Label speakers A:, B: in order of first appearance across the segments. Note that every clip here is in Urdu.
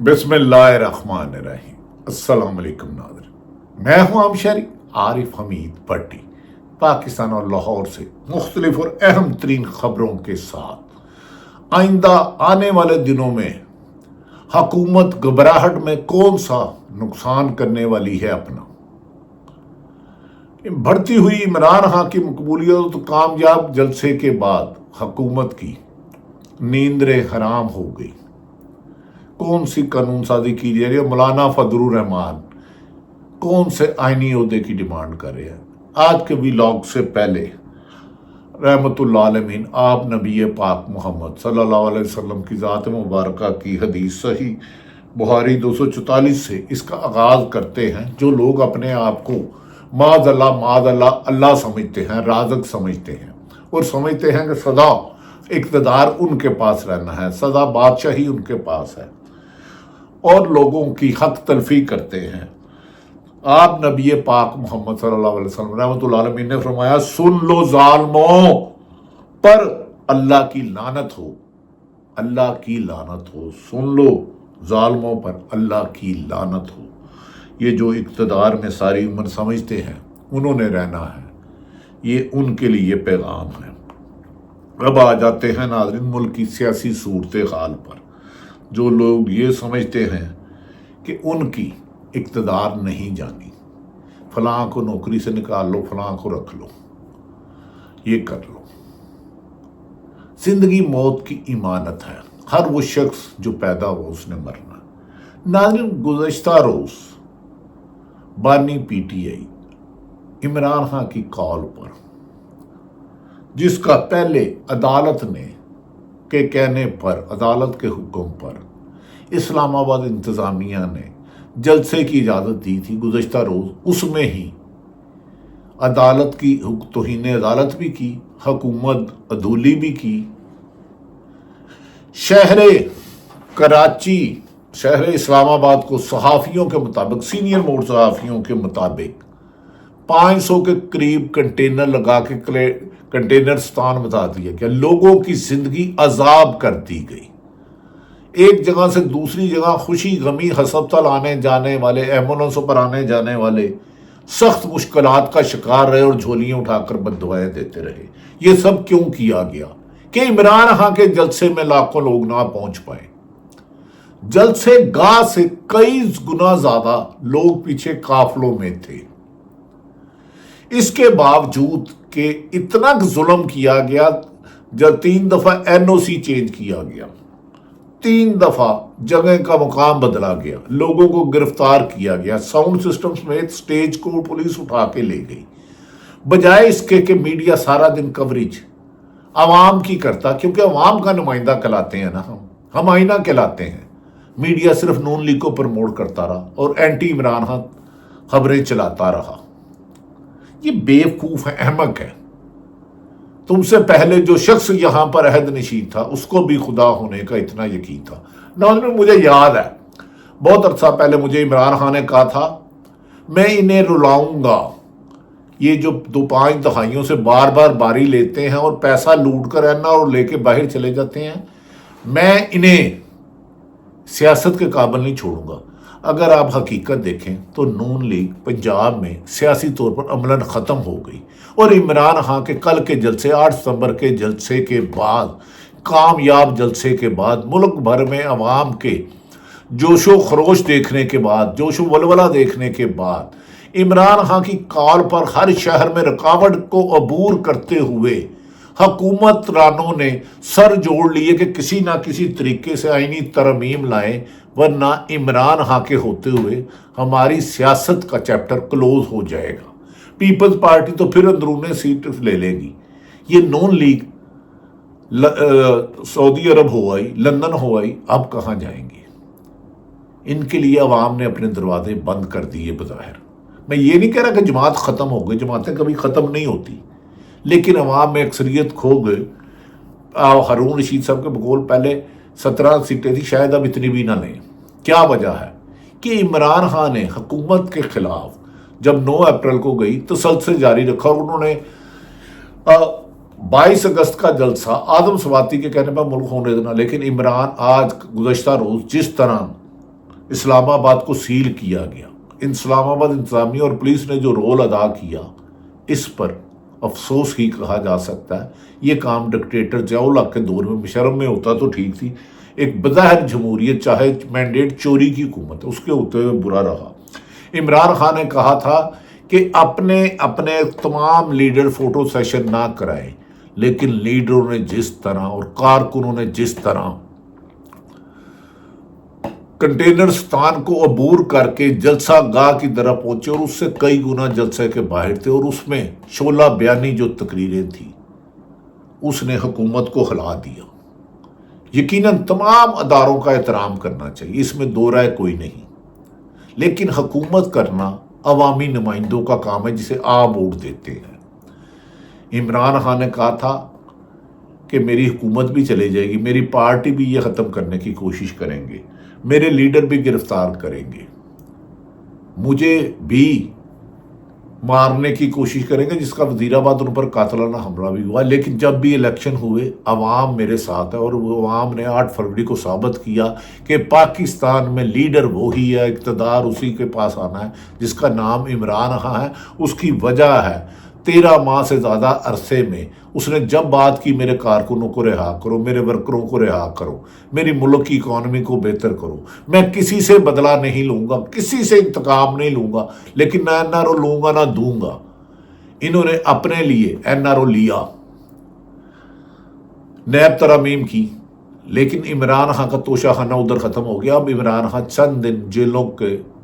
A: بسم اللہ الرحمن الرحیم۔ السلام علیکم ناظرین، میں ہوں عام شہری عارف حمید بھٹی، پاکستان اور لاہور سے مختلف اور اہم ترین خبروں کے ساتھ۔ آئندہ آنے والے دنوں میں حکومت گھبراہٹ میں کون سا نقصان کرنے والی ہے اپنا؟ بڑھتی ہوئی عمران خان کی مقبولیت اور کامیاب جلسے کے بعد حکومت کی نیندریں حرام ہو گئی۔ کون سی قانون سازی کی جا رہی ہے؟ مولانا فضل الرحمان کون سے آئینی عہدے کی ڈیمانڈ کر رہے ہیں؟ آج کے ویلاگ سے پہلے رحمت اللہ علیہ آپ نبی پاک محمد صلی اللہ علیہ وسلم کی ذات مبارکہ کی حدیث صحیح بخاری 244 سے اس کا آغاز کرتے ہیں۔ جو لوگ اپنے آپ کو معاذ اللہ اللہ سمجھتے ہیں، رازق سمجھتے ہیں اور سمجھتے ہیں کہ سدا اقتدار ان کے پاس رہنا ہے، سدا بادشاہی ان کے پاس ہے، اور لوگوں کی حق تلفی کرتے ہیں، آپ نبی پاک محمد صلی اللہ علیہ وسلم رحمۃ اللہ علیہ نے فرمایا، سن لو ظالموں پر اللہ کی لعنت ہو، اللہ کی لعنت ہو، سن لو ظالموں پر اللہ کی لعنت ہو۔ یہ جو اقتدار میں ساری عمر سمجھتے ہیں انہوں نے رہنا ہے، یہ ان کے لیے پیغام ہے۔ اب آ جاتے ہیں ناظرین ملک کی سیاسی صورتحال پر۔ جو لوگ یہ سمجھتے ہیں کہ ان کی اقتدار نہیں جانی، فلاں کو نوکری سے نکال لو، فلاں کو رکھ لو، یہ کر لو۔ زندگی موت کی امانت ہے، ہر وہ شخص جو پیدا ہو اس نے مرنا۔ ناظرین گزشتہ روز بانی پی ٹی آئی عمران خان کی کال پر، جس کا پہلے عدالت نے کے کہنے پر، عدالت کے حکم پر اسلام آباد انتظامیہ نے جلسے کی اجازت دی تھی گزشتہ روز، اس میں ہی عدالت کی توہین عدالت بھی کی، حکومت عدولی بھی کی۔ شہر کراچی، شہر اسلام آباد کو صحافیوں کے مطابق، سینئر موسٹ صحافیوں کے مطابق 500 کے قریب کنٹینر لگا کے کنٹینرستان بتا دیا گیا۔ لوگوں کی زندگی عذاب کر دی گئی۔ ایک جگہ سے دوسری جگہ خوشی غمی ہسپتال آنے جانے والے، ایمبولینسوں پر آنے جانے والے سخت مشکلات کا شکار رہے اور جھولیاں اٹھا کر بددعائیں دیتے رہے۔ یہ سب کیوں کیا گیا؟ کہ عمران خان کے جلسے میں لاکھوں لوگ نہ پہنچ پائے۔ جلسے گاہ سے کئی گنا زیادہ لوگ پیچھے قافلوں میں تھے۔ اس کے باوجود کہ اتنا ظلم کیا گیا، جب 3 دفعہ این او سی چینج کیا گیا، 3 دفعہ جگہ کا مقام بدلا گیا، لوگوں کو گرفتار کیا گیا، ساؤنڈ سسٹم سمیت سٹیج کو پولیس اٹھا کے لے گئی، بجائے اس کے کہ میڈیا سارا دن کوریج عوام کی کرتا، کیونکہ عوام کا نمائندہ کہلاتے ہیں نا، ہم آئینہ کہلاتے ہیں۔ میڈیا صرف نون لیگ کو پروموٹ کرتا رہا اور اینٹی عمران خان خبریں چلاتا رہا۔ یہ بیوقوف ہے، احمق ہے۔ تم سے پہلے جو شخص یہاں پر عہد نشین تھا اس کو بھی خدا ہونے کا اتنا یقین تھا۔ ناظرین مجھے یاد ہے بہت عرصہ پہلے مجھے عمران خان نے کہا تھا، میں انہیں رلاؤں گا، یہ جو 2-5 دہائیوں سے بار بار باری لیتے ہیں اور پیسہ لوٹ کر رہنا اور لے کے باہر چلے جاتے ہیں، میں انہیں سیاست کے قابل نہیں چھوڑوں گا۔ اگر آپ حقیقت دیکھیں تو نون لیگ پنجاب میں سیاسی طور پر عملاً ختم ہو گئی، اور عمران خان کے کل کے جلسے، 8 ستمبر کے جلسے کے بعد، کامیاب جلسے کے بعد، ملک بھر میں عوام کے جوش و خروش دیکھنے کے بعد، جوش و ولولہ دیکھنے کے بعد، عمران خان کی کال پر ہر شہر میں رکاوٹ کو عبور کرتے ہوئے حکومت رانوں نے سر جوڑ لیے کہ کسی نہ کسی طریقے سے آئینی ترمیم لائیں، ورنہ عمران خان کے ہوتے ہوئے ہماری سیاست کا چیپٹر کلوز ہو جائے گا۔ پیپلز پارٹی تو پھر اندرون سیٹ لے لے گی۔ یہ نون لیگ سعودی عرب ہو آئی، لندن ہو آئی، اب کہاں جائیں گے؟ ان کے لیے عوام نے اپنے دروازے بند کر دیے بظاہر۔ میں یہ نہیں کہہ رہا کہ جماعت ختم ہو گئی، جماعتیں کبھی ختم نہیں ہوتی، لیکن عوام میں اکثریت کھو گئے۔ ہارون رشید صاحب کے بقول پہلے 17 سیٹیں تھی، شاید اب اتنی بھی نہ لیں۔ کیا وجہ ہے؟ کہ عمران خان نے حکومت کے خلاف جب 9 اپریل کو گئی تسلسل جاری رکھا، اور انہوں نے 22 اگست کا جلسہ آدم سواتی کے کہنے پر ملک ہونے دینا۔ لیکن عمران آج گزشتہ روز جس طرح اسلام آباد کو سیل کیا گیا۔ اسلام آباد انتظامیہ اور پولیس نے جو رول ادا کیا اس پر افسوس ہی کہا جا سکتا ہے۔ یہ کام ڈکٹیٹر ضیاء الحق کے دور میں مشرف میں ہوتا تو ٹھیک تھی، ایک بظاہر جمہوریت چاہے مینڈیٹ چوری کی حکومت اس کے ہوتے ہوئے برا رہا۔ عمران خان نے کہا تھا کہ اپنے تمام لیڈر فوٹو سیشن نہ کرائیں، لیکن لیڈروں نے جس طرح اور کارکنوں نے جس طرح کنٹینرستان کو عبور کر کے جلسہ گاہ کی طرف پہنچے اور اس سے کئی گنا جلسے کے باہر تھے، اور اس میں شعلہ بیانی جو تقریریں تھیں اس نے حکومت کو ہلا دیا۔ یقیناً تمام اداروں کا احترام کرنا چاہیے، اس میں دو رائے کوئی نہیں، لیکن حکومت کرنا عوامی نمائندوں کا کام ہے جسے آپ ووٹ دیتے ہیں۔ عمران خان نے کہا تھا کہ میری حکومت بھی چلے جائے گی، میری پارٹی بھی یہ ختم کرنے کی کوشش کریں گے، میرے لیڈر بھی گرفتار کریں گے، مجھے بھی مارنے کی کوشش کریں گے، جس کا وزیر آباد ان پر قاتلانہ حملہ بھی ہوا۔ لیکن جب بھی الیکشن ہوئے عوام میرے ساتھ ہے، اور وہ عوام نے 8 فروری کو ثابت کیا کہ پاکستان میں لیڈر وہی ہے، اقتدار اسی کے پاس آنا ہے جس کا نام عمران خان ہے۔ اس کی وجہ ہے 13 ماہ سے زیادہ عرصے میں اس نے جب بات کی میرے کارکنوں کو رہا کرو، میرے ورکروں کو رہا کرو، میری ملک کی اکانومی کو بہتر کرو، میں کسی سے بدلہ نہیں لوں گا، کسی سے انتقام نہیں لوں گا، لیکن نہ این آر او لوں گا نہ دوں گا۔ انہوں نے اپنے لیے این آر او لیا، نیب ترامیم کی، لیکن عمران خان کا توشہ خانہ ادھر ختم ہو گیا۔ اب عمران خان چند دن جیلوں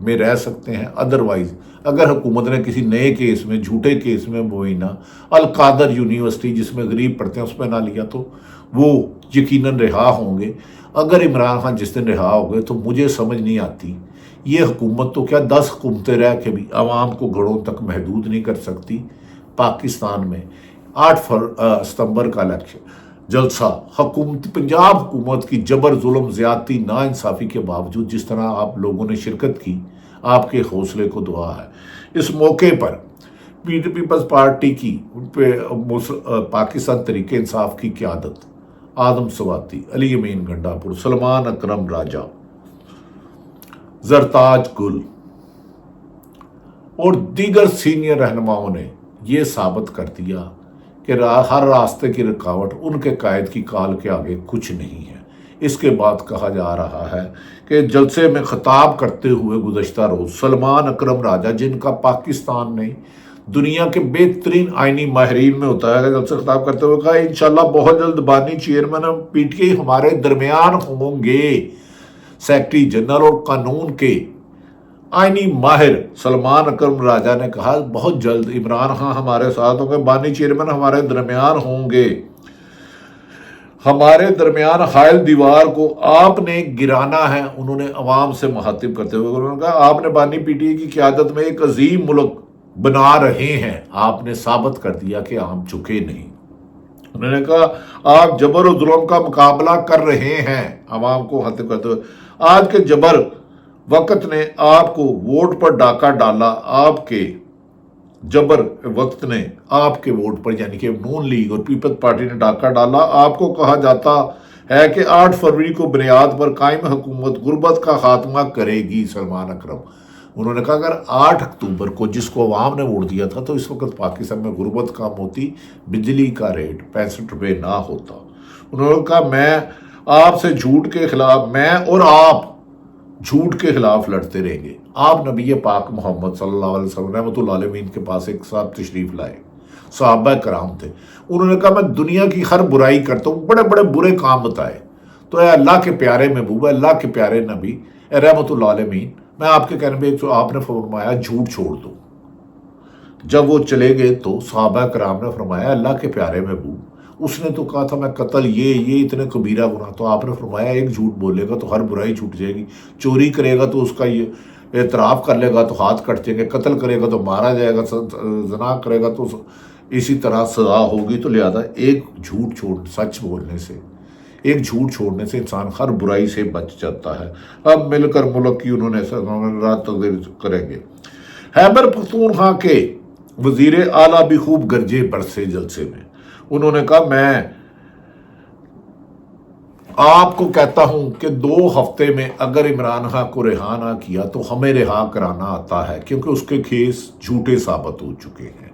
A: میں رہ سکتے ہیں، ادروائز اگر حکومت نے کسی نئے کیس میں، جھوٹے کیس میں مبینہ القادر یونیورسٹی جس میں غریب پڑھتے ہیں اس میں نہ لیا تو وہ یقیناً رہا ہوں گے۔ اگر عمران خان جس دن رہا ہو گئے تو مجھے سمجھ نہیں آتی یہ حکومت تو کیا 10 حکومتیں رہ کے بھی عوام کو گھروں تک محدود نہیں کر سکتی۔ پاکستان میں 8 ستمبر کا الیکشن جلسہ حکومت پنجاب حکومت کی جبر، ظلم، زیادتی، ناانصافی کے باوجود جس طرح آپ لوگوں نے شرکت کی، آپ کے حوصلے کو دعا ہے۔ اس موقع پر پیپلز پارٹی کی پاکستان تحریک انصاف کی قیادت آدم سواتی، علی امین گنڈا پور، سلمان اکرم راجہ، زرتاج گل اور دیگر سینئر رہنماؤں نے یہ ثابت کر دیا کہ ہر راستے کی رکاوٹ ان کے قائد کی کال کے آگے کچھ نہیں ہے۔ اس کے بعد کہا جا رہا ہے کہ جلسے میں خطاب کرتے ہوئے گزشتہ روز سلمان اکرم راجہ، جن کا پاکستان نے دنیا کے بہترین آئینی ماہرین میں ہوتا ہے، جلسے خطاب کرتے ہوئے کہا انشاءاللہ بہت جلد بانی چیئرمین پی ٹی آئی ہمارے درمیان ہوں گے۔ سیکرٹری جنرل اور قانون کے آئینی ماہر سلمان اکرم راجہ نے کہا بہت جلد عمران خان ہمارے ساتھ ہوں گے، بانی چیئرمین ہمارے درمیان ہوں گے۔ ہمارے درمیان حائل دیوار کو آپ نے گرانا ہے، انہوں نے عوام سے مخاطب کرتے ہوئے انہوں نے کہا آپ نے بانی پی ٹی آئی کی قیادت میں ایک عظیم ملک بنا رہے ہیں، آپ نے ثابت کر دیا کہ ہم جھکے نہیں۔ انہوں نے کہا آپ جبر و ظلم کا مقابلہ کر رہے ہیں، عوام کو مخاطب کرتے ہوئے آج کے جبر وقت نے آپ کو ووٹ پر ڈاکہ ڈالا، آپ کے جبر وقت نے آپ کے ووٹ پر یعنی کہ نون لیگ اور پیپلز پارٹی نے ڈاکہ ڈالا۔ آپ کو کہا جاتا ہے کہ 8 فروری کو بنیاد پر قائم حکومت غربت کا خاتمہ کرے گی۔ سلمان اکرم انہوں نے کہا اگر 8 اکتوبر کو جس کو عوام نے ووٹ دیا تھا تو اس وقت پاکستان میں غربت کم ہوتی، بجلی کا ریٹ 65 روپے نہ ہوتا۔ انہوں نے کہا میں آپ سے جھوٹ کے خلاف، میں اور آپ جھوٹ کے خلاف لڑتے رہیں گے۔ آپ نبی پاک محمد صلی اللہ علیہ وسلم رحمۃ اللہ علیہ کے پاس ایک صاحب تشریف لائے، صحابہ کرام تھے، انہوں نے کہا میں دنیا کی ہر برائی کرتا ہوں، بڑے بڑے برے کام بتائے، تو اے اللہ کے پیارے محبوب، اللہ کے پیارے نبی، اے رحمۃ اللہ علیہ، میں آپ کے کہنے پہ آپ نے فرمایا جھوٹ چھوڑ دو۔ جب وہ چلے گئے تو صحابہ کرام نے فرمایا اللہ کے پیارے محبوب، اس نے تو کہا تھا میں قتل یہ اتنے کبیرہ گناہ، تو آپ نے فرمایا ایک جھوٹ بولے گا تو ہر برائی چھوٹ جائے گی، چوری کرے گا تو اس کا یہ اعتراف کر لے گا تو ہاتھ کٹ جائیں گے، قتل کرے گا تو مارا جائے گا، زنا کرے گا تو اسی طرح سزا ہوگی، تو لہذا ایک جھوٹ سچ بولنے سے، ایک جھوٹ چھوڑنے سے انسان ہر برائی سے بچ جاتا ہے۔ اب مل کر ملک کی انہوں نے رات تقریر کریں گے۔ خیبر پختونخوا کے وزیر اعلیٰ بھی خوب گرجے برسے جلسے میں، انہوں نے کہا میں آپ کو کہتا ہوں کہ 2 ہفتے میں اگر عمران خان کو رہا نہ کیا تو ہمیں رہا کرانا آتا ہے، کیونکہ اس کے کیس جھوٹے ثابت ہو چکے ہیں۔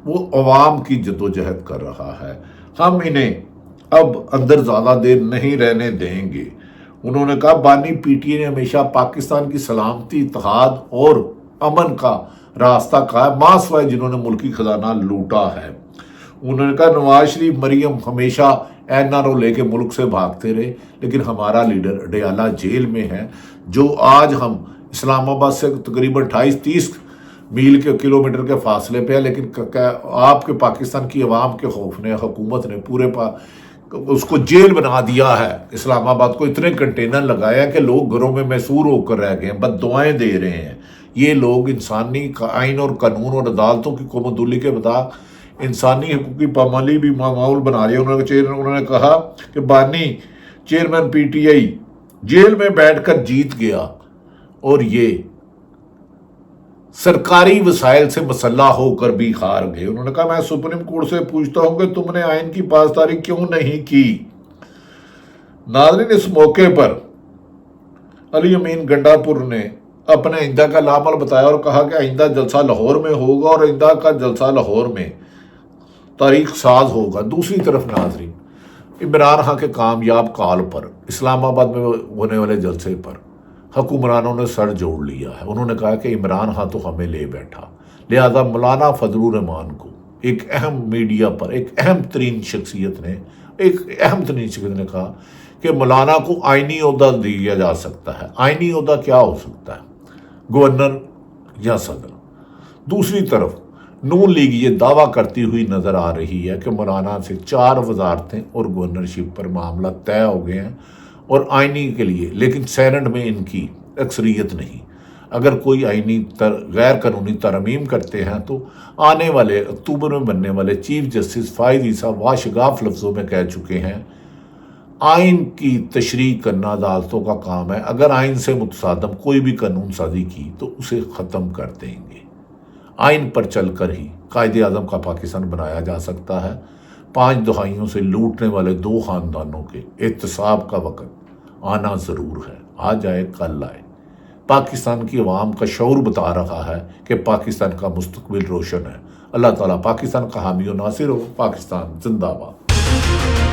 A: وہ عوام کی جدوجہد کر رہا ہے، ہم انہیں اب اندر زیادہ دیر نہیں رہنے دیں گے۔ انہوں نے کہا بانی پی ٹی اے نے ہمیشہ پاکستان کی سلامتی، اتحاد اور امن کا راستہ کہا ہے، ماں سوائے جنہوں نے ملکی خزانہ لوٹا ہے۔ انہوں نے کہا نواز شریف مریم ہمیشہ این آر او لے کے ملک سے بھاگتے رہے، لیکن ہمارا لیڈر اڈیالہ جیل میں ہے، جو آج ہم اسلام آباد سے تقریباً 28-30 میل کے کلومیٹر کے فاصلے پہ ہے، لیکن آپ کے پاکستان کی عوام کے خوف نے، حکومت نے پورے اس کو جیل بنا دیا ہے۔ اسلام آباد کو اتنے کنٹینر لگایا ہے کہ لوگ گھروں میں محصور ہو کر رہ گئے ہیں، بد دعائیں دے رہے ہیں۔ یہ لوگ انسانی آئین اور قانون اور عدالتوں کی کومدولی کے بتا انسانی حقوق کی پامالی بھی معمول بنا رہی ہے۔ انہوں نے کہا کہ بانی chairman P T I jail میں بیٹھ کر جیت گیا اور یہ سرکاری وسائل سے مسلح ہو کر بھی ہار گئے۔ انہوں نے کہا میں سپریم کورٹ سے پوچھتا ہوں کہ تم نے آئین کی پاسداری کیوں نہیں کی۔ ناظرین، اس موقع پر علی امین گنڈا پور نے اپنے آئندہ کا لامل بتایا اور کہا کہ آئندہ جلسہ لاہور میں ہوگا اور آئندہ کا جلسہ لاہور میں تاریخ ساز ہوگا۔ دوسری طرف ناظرین، عمران خان کے کامیاب کال پر اسلام آباد میں ہونے والے جلسے پر حکمرانوں نے سر جوڑ لیا ہے۔ انہوں نے کہا کہ عمران خان تو ہمیں لے بیٹھا، لہذا مولانا فضل الرحمان کو ایک اہم میڈیا پر ایک اہم ترین شخصیت نے کہا کہ مولانا کو آئینی عہدہ دیا جا سکتا ہے۔ آئینی عہدہ کیا ہو سکتا ہے؟ گورنر یا صدر۔ دوسری طرف نون لیگ یہ دعویٰ کرتی ہوئی نظر آ رہی ہے کہ مولانا سے 4 وزارتیں اور گورنرشپ پر معاملہ طے ہو گئے ہیں اور آئینی کے لیے، لیکن سینٹ میں ان کی اکثریت نہیں۔ اگر کوئی آئینی غیر قانونی ترمیم کرتے ہیں تو آنے والے اکتوبر میں بننے والے چیف جسٹس فائز عیسیٰ واشگاف لفظوں میں کہہ چکے ہیں آئین کی تشریح کرنا عدالتوں کا کام ہے، اگر آئین سے متصادم کوئی بھی قانون سازی کی تو اسے ختم کر دیں گے۔ آئین پر چل کر ہی قائد اعظم کا پاکستان بنایا جا سکتا ہے۔ 5 دہائیوں سے لوٹنے والے 2 خاندانوں کے احتساب کا وقت آنا ضرور ہے، آ جائے کل آئے۔ پاکستان کی عوام کا شعور بتا رہا ہے کہ پاکستان کا مستقبل روشن ہے۔ اللہ تعالیٰ پاکستان کا حامی و ناصر ہو۔ پاکستان زندہ باد۔